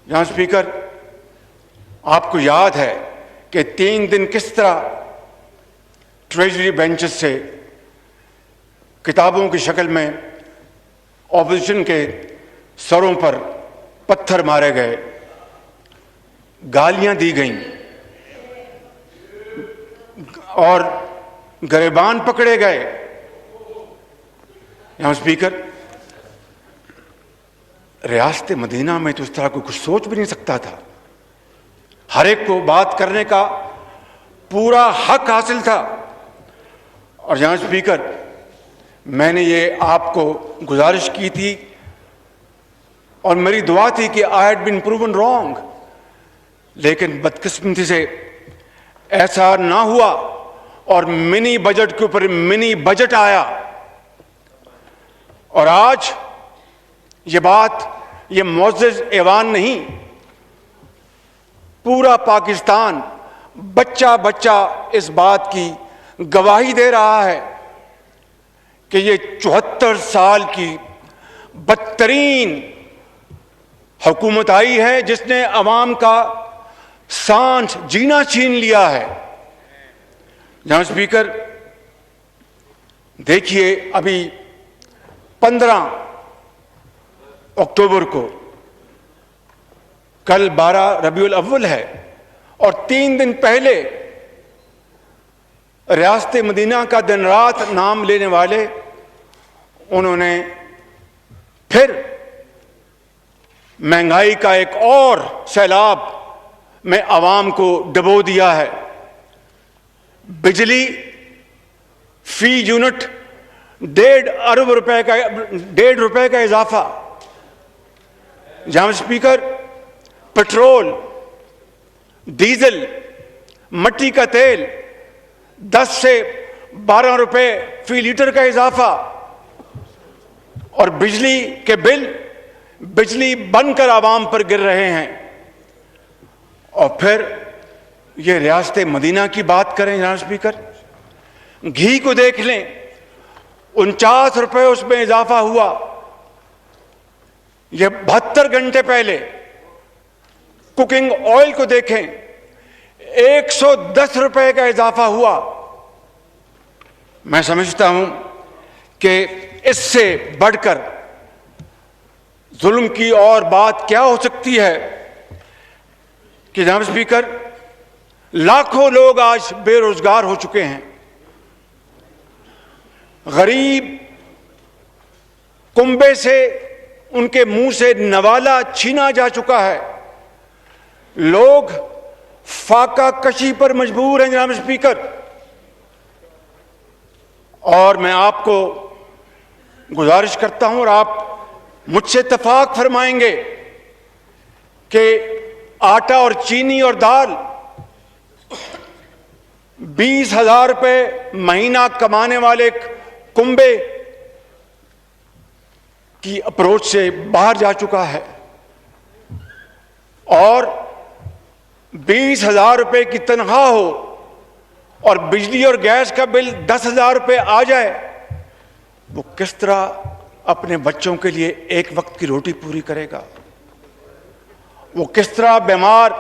جہاں اسپیکر آپ کو یاد ہے کہ 3 دن کس طرح ٹریجری بینچز سے کتابوں کی شکل میں اپوزیشن کے سروں پر پتھر مارے گئے، گالیاں دی گئیں اور گریبان پکڑے گئے۔ یہاں اسپیکر ریاست مدینہ میں تو اس طرح کو کچھ سوچ بھی نہیں سکتا تھا۔ ہر ایک کو بات کرنے کا پورا حق حاصل تھا۔ اور یہاں اسپیکر میں نے یہ آپ کو گزارش کی تھی اور میری دعا تھی کہ I had been proven wrong، لیکن بدقسمتی سے ایسا نہ ہوا اور منی بجٹ کے اوپر منی بجٹ آیا، اور آج یہ بات، یہ معزز ایوان نہیں، پورا پاکستان بچہ بچہ اس بات کی گواہی دے رہا ہے کہ یہ 74 سال کی بدترین حکومت آئی ہے جس نے عوام کا سانس جینا چھین لیا ہے۔ جہاں اسپیکر دیکھیے ابھی 15 اکتوبر کو، کل 12 ربیع الاول ہے، اور 3 دن پہلے ریاست مدینہ کا دن رات نام لینے والے انہوں نے پھر مہنگائی کا ایک اور سیلاب میں عوام کو ڈبو دیا ہے۔ بجلی فی یونٹ 1.5 روپے کا اضافہ۔ جہاں اسپیکر پٹرول، ڈیزل، مٹی کا تیل 10 سے 12 روپے فی لیٹر کا اضافہ، اور بجلی کے بل بجلی بن کر عوام پر گر رہے ہیں۔ اور پھر یہ ریاست مدینہ کی بات کریں جناب اسپیکر، گھی کو دیکھ لیں، 49 روپے اس میں اضافہ ہوا۔ یہ 72 گھنٹے پہلے کوکنگ آئل کو دیکھیں، 110 روپے کا اضافہ ہوا۔ میں سمجھتا ہوں کہ اس سے بڑھ کر ظلم کی اور بات کیا ہو سکتی ہے کہ جناب اسپیکر لاکھوں لوگ آج بے روزگار ہو چکے ہیں، غریب کنبے سے ان کے منہ سے نوالا چھینا جا چکا ہے، لوگ فاقہ کشی پر مجبور ہیں جناب اسپیکر۔ اور میں آپ کو گزارش کرتا ہوں، اور آپ مجھ سے اتفاق فرمائیں گے کہ آٹا اور چینی اور دال 20,000 روپے مہینہ کمانے والے کنبے کی اپروچ سے باہر جا چکا ہے، اور 20,000 روپے کی تنخواہ ہو اور بجلی اور گیس کا بل 10,000 روپے آ جائے، وہ کس طرح اپنے بچوں کے لیے ایک وقت کی روٹی پوری کرے گا؟ وہ کس طرح بیمار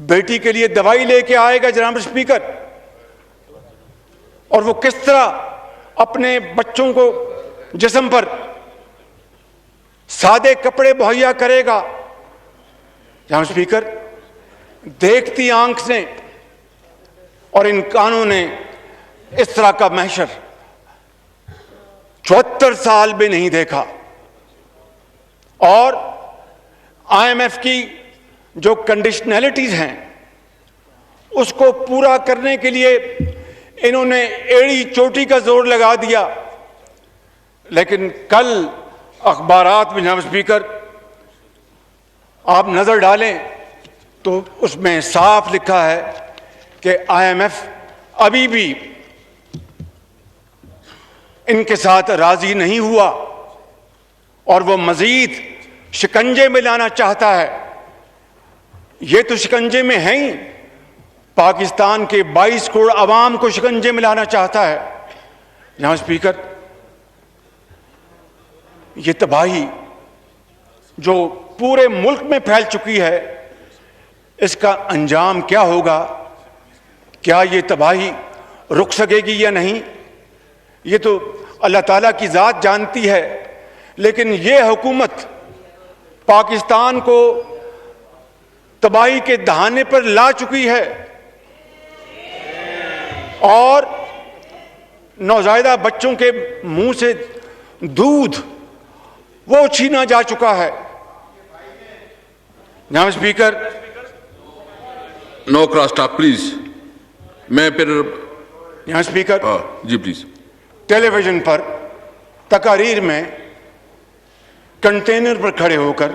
بیٹی کے لیے دوائی لے کے آئے گا جناب اسپیکر؟ اور وہ کس طرح اپنے بچوں کو جسم پر سادے کپڑے مہیا کرے گا؟ جناب اسپیکر دیکھتی آنکھ نے اور ان کانوں نے اس طرح کا محشر 74 سال میں نہیں دیکھا۔ اور IMF کی جو کنڈیشنلٹیز ہیں اس کو پورا کرنے کے لیے انہوں نے ایڑی چوٹی کا زور لگا دیا، لیکن کل اخبارات میں جناب اسپیکر آپ نظر ڈالیں تو اس میں صاف لکھا ہے کہ IMF ابھی بھی ان کے ساتھ راضی نہیں ہوا اور وہ مزید شکنجے میں لانا چاہتا ہے۔ یہ تو شکنجے میں ہیں ہی، پاکستان کے 22 کروڑ عوام کو شکنجے میں لانا چاہتا ہے۔ جناب اسپیکر یہ تباہی جو پورے ملک میں پھیل چکی ہے، اس کا انجام کیا ہوگا؟ کیا یہ تباہی رک سکے گی یا نہیں؟ یہ تو اللہ تعالیٰ کی ذات جانتی ہے، لیکن یہ حکومت پاکستان کو تباہی کے دہانے پر لا چکی ہے اور نوزائیدہ بچوں کے منہ سے دودھ وہ چھینا جا چکا ہے۔ جناب speaker, no cross talk please. میں پھر جناب اسپیکر، جی پلیز۔ ٹیلی ویژن پر تقاریر میں کنٹینر پر کھڑے ہو کر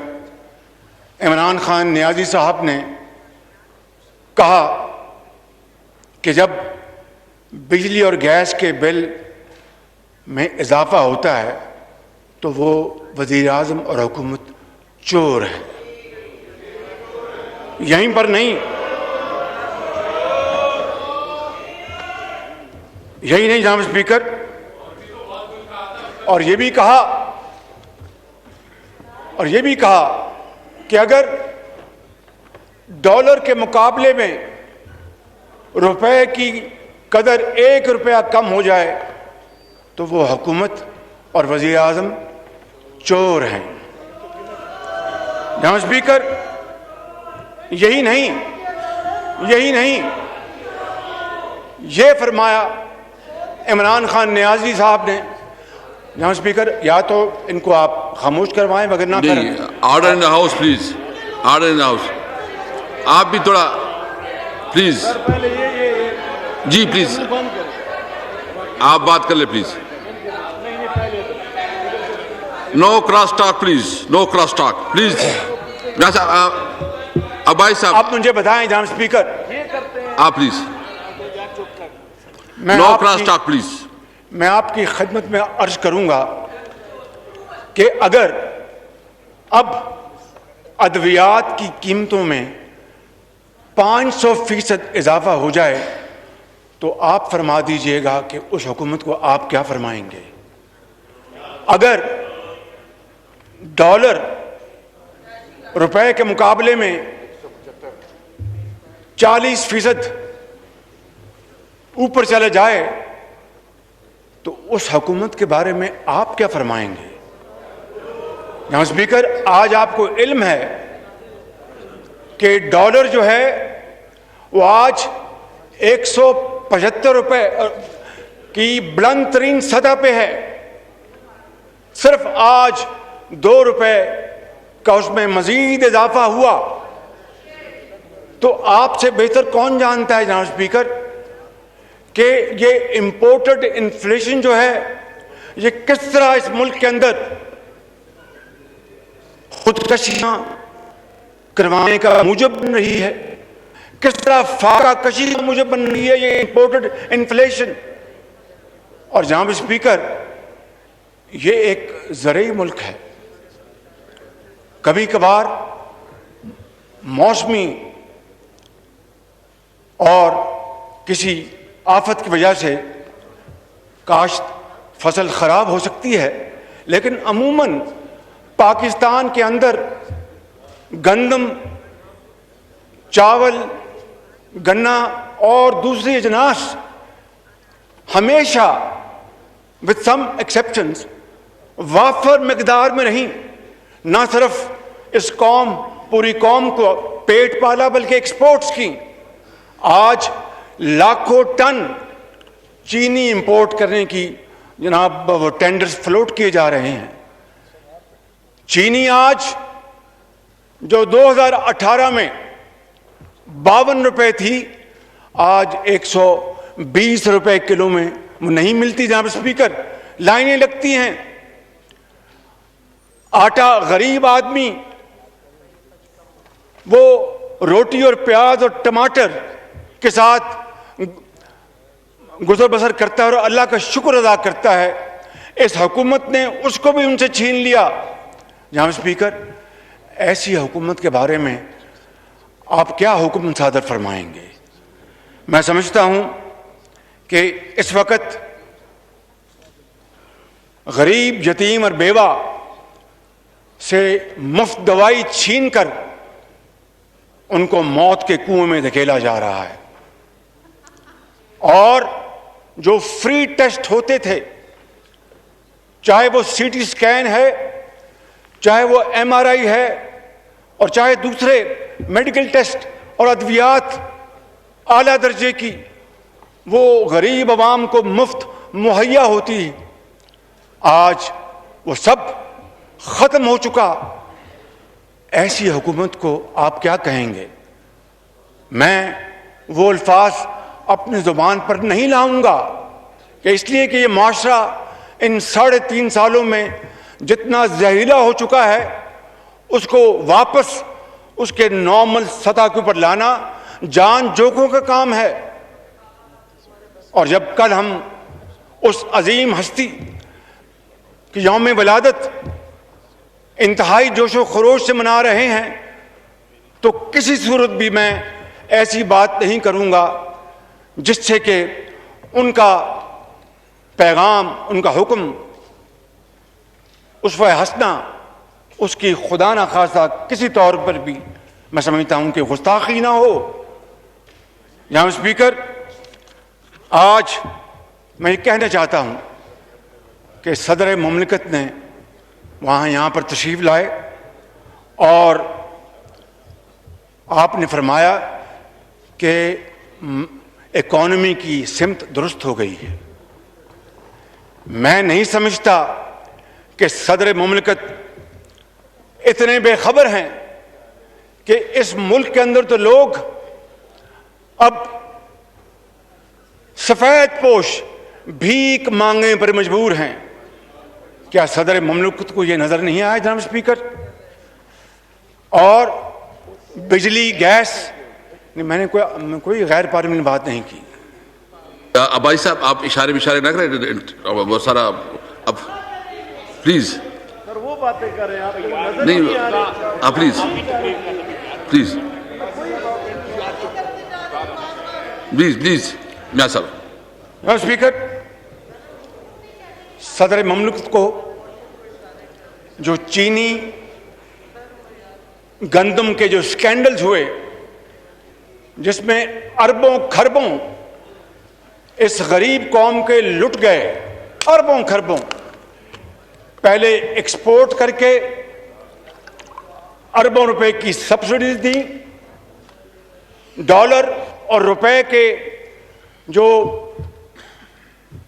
عمران خان نیازی صاحب نے کہا کہ جب بجلی اور گیس کے بل میں اضافہ ہوتا ہے تو وہ وزیر اعظم اور حکومت چور ہے۔ یہیں پر نہیں، یہی نہیں جناب اسپیکر، اور یہ بھی کہا کہ اگر ڈالر کے مقابلے میں روپے کی قدر 1 روپیہ کم ہو جائے تو وہ حکومت اور وزیر اعظم چور ہیں۔ جناب اسپیکر، یہی نہیں، یہ فرمایا عمران خان نیازی صاحب نے۔ جناب اسپیکر، یا تو ان کو آپ خاموش کروائیں وگرنہ order in the house please, order in the house. آپ بھی تھوڑا پلیز، جی پلیز آپ بات کر لیں please. No cross talk please, no cross talk please. ابائی صاحب آپ مجھے بتائیں جناب اسپیکر، آپ please no cross talk please. میں آپ کی خدمت میں عرض کروں گا کہ اگر اب ادویات کی قیمتوں میں 500% اضافہ ہو جائے تو آپ فرما دیجئے گا کہ اس حکومت کو آپ کیا فرمائیں گے؟ اگر ڈالر روپے کے مقابلے میں 40% اوپر چلے جائے تو اس حکومت کے بارے میں آپ کیا فرمائیں گے؟ جناب اسپیکر، آج آپ کو علم ہے کہ ڈالر جو ہے وہ آج 175 روپے کی بلند ترین سطح پہ ہے۔ صرف آج 2 روپے کا اس میں مزید اضافہ ہوا، تو آپ سے بہتر کون جانتا ہے جناب اسپیکر کہ یہ امپورٹڈ انفلیشن جو ہے یہ کس طرح اس ملک کے اندر خودکشیاں کروانے کا موجب بن رہی ہے، کس طرح فاقہ کشی کا موجب بن رہی ہے یہ امپورٹڈ انفلیشن۔ اور جناب اسپیکر، یہ ایک زرعی ملک ہے، کبھی کبھار موسمی اور کسی آفت کی وجہ سے کاشت فصل خراب ہو سکتی ہے، لیکن عموماً پاکستان کے اندر گندم، چاول، گنا اور دوسری اجناس ہمیشہ with some exceptions وافر مقدار میں نہیں، نہ صرف اس پوری قوم کو پیٹ پالا بلکہ ایکسپورٹس کی۔ آج لاکھوں ٹن چینی امپورٹ کرنے کی جناب وہ ٹینڈرز فلوٹ کیے جا رہے ہیں۔ چینی آج جو 2018 میں 52 روپے تھی، آج 120 روپے کلو میں وہ نہیں ملتی جناب اسپیکر، لائنیں لگتی ہیں۔ آٹا غریب آدمی وہ روٹی اور پیاز اور ٹماٹر کے ساتھ گزر بسر کرتا ہے اور اللہ کا شکر ادا کرتا ہے۔ اس حکومت نے اس کو بھی ان سے چھین لیا۔ جناب اسپیکر، ایسی حکومت کے بارے میں آپ کیا حکم صادر فرمائیں گے؟ میں سمجھتا ہوں کہ اس وقت غریب، یتیم اور بیوہ سے مفت دوائی چھین کر ان کو موت کے کنویں میں دھکیلا جا رہا ہے. اور جو فری ٹیسٹ ہوتے تھے، چاہے وہ سی ٹی اسکین ہے، چاہے وہ ایم آر آئی ہے، اور چاہے دوسرے میڈیکل ٹیسٹ اور ادویات اعلیٰ درجے کی، وہ غریب عوام کو مفت مہیا ہوتی، آج وہ سب ختم ہو چکا. ایسی حکومت کو آپ کیا کہیں گے؟ میں وہ الفاظ اپنی زبان پر نہیں لاؤں گا کہ اس لیے کہ یہ معاشرہ ان 3.5 سالوں میں جتنا زہریلا ہو چکا ہے، اس کو واپس اس کے نارمل سطح کے اوپر لانا جان جوکوں کا کام ہے. اور جب کل ہم اس عظیم ہستی کی یوم ولادت انتہائی جوش و خروش سے منا رہے ہیں، تو کسی صورت بھی میں ایسی بات نہیں کروں گا جس سے کہ ان کا پیغام، ان کا حکم، اسوہ حسنہ، اس کی خدا نخواستہ کسی طور پر بھی میں سمجھتا ہوں کہ گستاخی نہ ہو. جناب اسپیکر، آج میں یہ کہنا چاہتا ہوں کہ صدر مملکت نے یہاں پر تشریف لائے اور آپ نے فرمایا کہ اکانومی کی سمت درست ہو گئی ہے. میں نہیں سمجھتا کہ صدر مملکت اتنے بے خبر ہیں کہ اس ملک کے اندر تو لوگ اب سفید پوش بھیک مانگنے پر مجبور ہیں. کیا صدر مملکت کو یہ نظر نہیں آیا جناب اسپیکر؟ اور بجلی، گیس، میں نے کوئی غیر پارلیمنٹ بات نہیں کی. بھائی صاحب آپ اشارے نہ کریں، بہت سارا. اب پلیز سر وہ باتیں کر رہے ہیں، آپ کو نظر نہیں، نہیں آ رہی. آپ پلیز میاں صاحب. جناب اسپیکر، صدر مملکت کو جو چینی گندم کے جو سکینڈلز ہوئے، جس میں اربوں کھربوں اس غریب قوم کے لٹ گئے، اربوں کھربوں، پہلے ایکسپورٹ کر کے اربوں روپے کی سبسڈیز دی، ڈالر اور روپے کے جو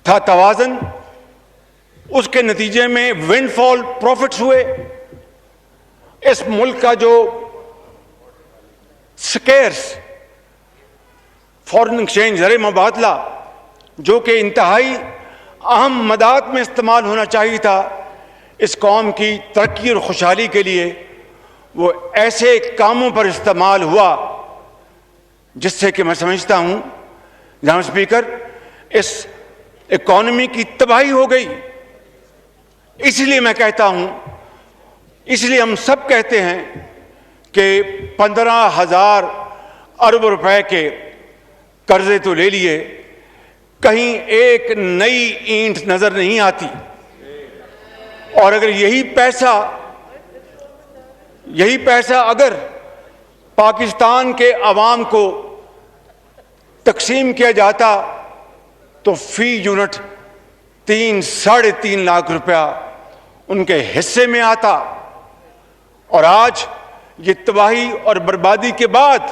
تھا توازن، اس کے نتیجے میں ونڈ فال پروفٹس ہوئے. اس ملک کا جو سکیئرس فورن ایکسچینج، زر مبادلہ، جو کہ انتہائی اہم مدات میں استعمال ہونا چاہیے تھا اس قوم کی ترقی اور خوشحالی کے لیے، وہ ایسے کاموں پر استعمال ہوا جس سے کہ میں سمجھتا ہوں جناب اسپیکر اس اکانومی کی تباہی ہو گئی. اس لیے میں کہتا ہوں، اس لیے ہم سب کہتے ہیں کہ 15,000 ارب روپے کے قرضے تو لے لیے، کہیں ایک نئی اینٹ نظر نہیں آتی. اور اگر یہی پیسہ اگر پاکستان کے عوام کو تقسیم کیا جاتا تو فی یونٹ 3-3.5 لاکھ روپیہ ان کے حصے میں آتا. اور آج یہ تباہی اور بربادی کے بعد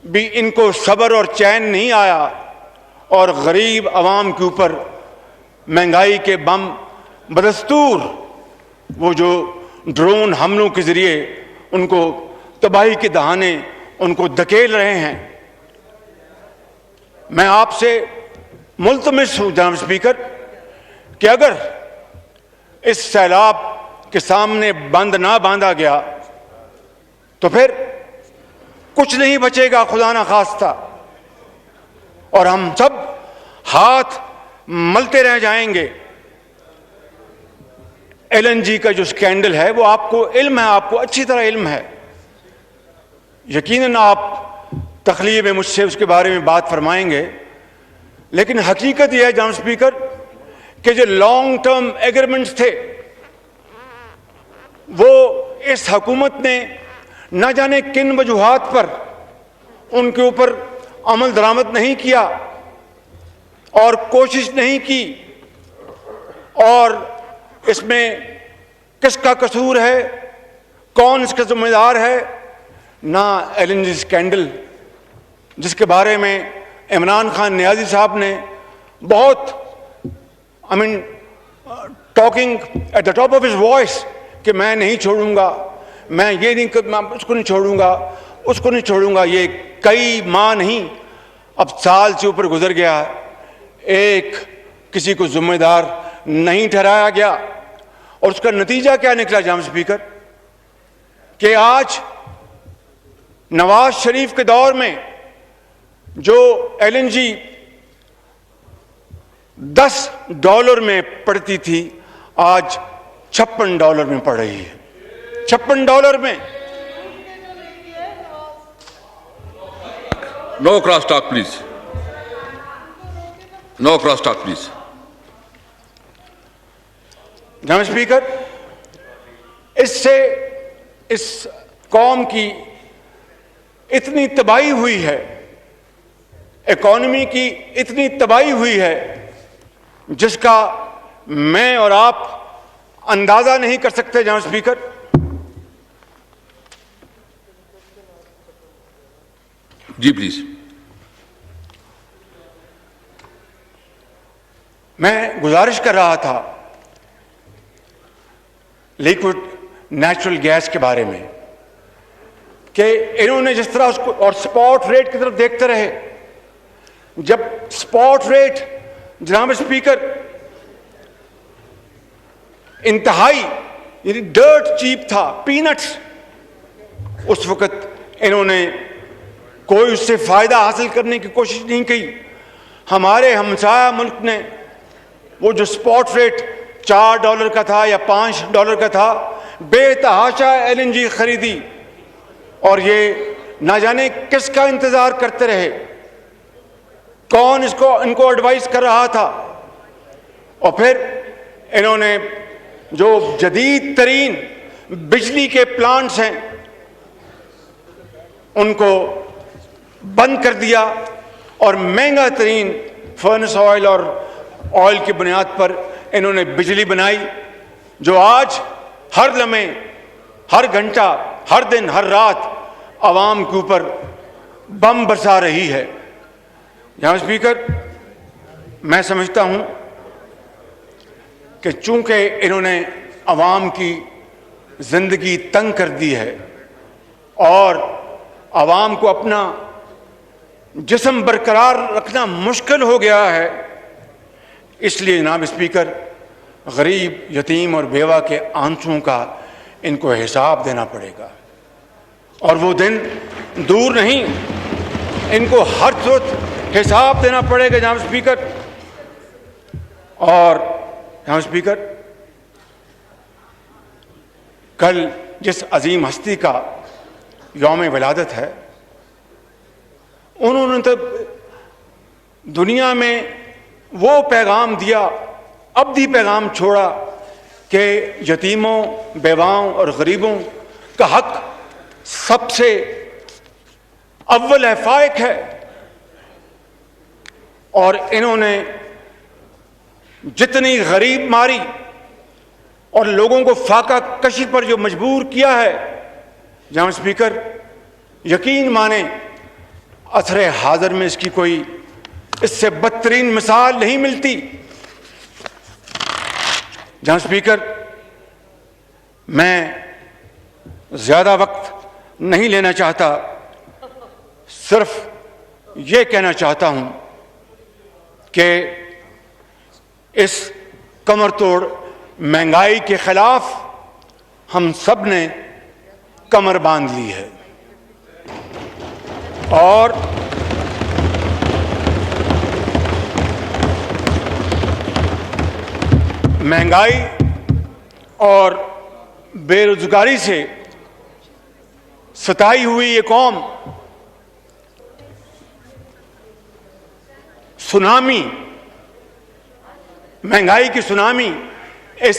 بھی ان کو صبر اور چین نہیں آیا، اور غریب عوام کے اوپر مہنگائی کے بم بدستور وہ جو ڈرون حملوں کے ذریعے ان کو تباہی کے دہانے ان کو دھکیل رہے ہیں. میں آپ سے ملتمس ہوں جناب اسپیکر کہ اگر اس سیلاب کے سامنے بند نہ باندھا گیا تو پھر کچھ نہیں بچے گا خدا نخواستہ، اور ہم سب ہاتھ ملتے رہ جائیں گے. ایل این جی کا جو سکینڈل ہے وہ آپ کو علم ہے، آپ کو اچھی طرح علم ہے. یقیناً آپ تخلیہ میں مجھ سے اس کے بارے میں بات فرمائیں گے، لیکن حقیقت یہ ہے جناب اسپیکر کہ جو لانگ ٹرم ایگریمنٹس تھے وہ اس حکومت نے نہ جانے کن وجوہات پر ان کے اوپر عمل درآمد نہیں کیا اور کوشش نہیں کی، اور اس میں کس کا قصور ہے، کون اس کا ذمہ دار ہے؟ نہ ایل این جی اسکینڈل جس کے بارے میں عمران خان نیازی صاحب نے بہت talking at the top of his voice کہ میں نہیں چھوڑوں گا، میں یہ نہیں، میں اس کو نہیں چھوڑوں گا، اس کو نہیں چھوڑوں گا، یہ کئی ماہ نہیں اب سال سے اوپر گزر گیا، ایک کسی کو ذمہ دار نہیں ٹھہرایا گیا، اور اس کا نتیجہ کیا نکلا جناب اسپیکر؟ کہ آج نواز شریف کے دور میں جو ایل این جی $10 میں پڑتی تھی آج $56 میں پڑ رہی ہے، $56 میں۔ No cross talk, please. No cross talk, please. جناب اسپیکر، اس سے اس قوم کی اتنی تباہی ہوئی ہے، اکانومی کی اتنی تباہی ہوئی ہے جس کا میں اور آپ اندازہ نہیں کر سکتے جناب اسپیکر۔ جی پلیز۔ میں گزارش کر رہا تھا لیکوڈ نیچرل گیس کے بارے میں کہ انہوں نے جس طرح اس کو، اور سپاٹ ریٹ کی طرف دیکھتے رہے، جب سپاٹ ریٹ جناب اسپیکر انتہائی یعنی ڈرٹ چیپ تھا، پینٹس، اس وقت انہوں نے کوئی اس سے فائدہ حاصل کرنے کی کوشش نہیں کی۔ ہمارے ہمسایہ ملک نے وہ جو سپاٹ ریٹ $4 کا تھا یا $5 کا تھا، بے تحاشا ایل این جی خریدی، اور یہ نہ جانے کس کا انتظار کرتے رہے، کون ان کو ایڈوائز کر رہا تھا، اور پھر انہوں نے جو جدید ترین بجلی کے پلانٹس ہیں ان کو بند کر دیا، اور مہنگا ترین فرنس آئل اور آئل کی بنیاد پر انہوں نے بجلی بنائی، جو آج ہر لمحے، ہر گھنٹہ، ہر دن، ہر رات عوام کے اوپر بم برسا رہی ہے۔ جناب اسپیکر، میں سمجھتا ہوں کہ چونکہ انہوں نے عوام کی زندگی تنگ کر دی ہے اور عوام کو اپنا جسم برقرار رکھنا مشکل ہو گیا ہے، اس لیے جناب اسپیکر غریب، یتیم اور بیوہ کے آنسوؤں کا ان کو حساب دینا پڑے گا، اور وہ دن دور نہیں، ان کو ہر صورت حساب دینا پڑے گا جناب اسپیکر۔ اور جناب اسپیکر، کل جس عظیم ہستی کا یوم ولادت ہے، انہوں نے تو دنیا میں وہ پیغام دیا، ابدی پیغام چھوڑا کہ یتیموں، بیواؤں اور غریبوں کا حق سب سے اول ہے، فائق ہے، اور انہوں نے جتنی غریب ماری اور لوگوں کو فاقہ کشی پر جو مجبور کیا ہے، جناب اسپیکر یقین مانیں عصر حاضر میں اس کی کوئی اس سے بدترین مثال نہیں ملتی۔ جناب اسپیکر، میں زیادہ وقت نہیں لینا چاہتا، صرف یہ کہنا چاہتا ہوں کہ اس کمر توڑ مہنگائی کے خلاف ہم سب نے کمر باندھ لی ہے، اور مہنگائی اور بے روزگاری سے ستائی ہوئی یہ قوم سونامی، مہنگائی کی سونامی اس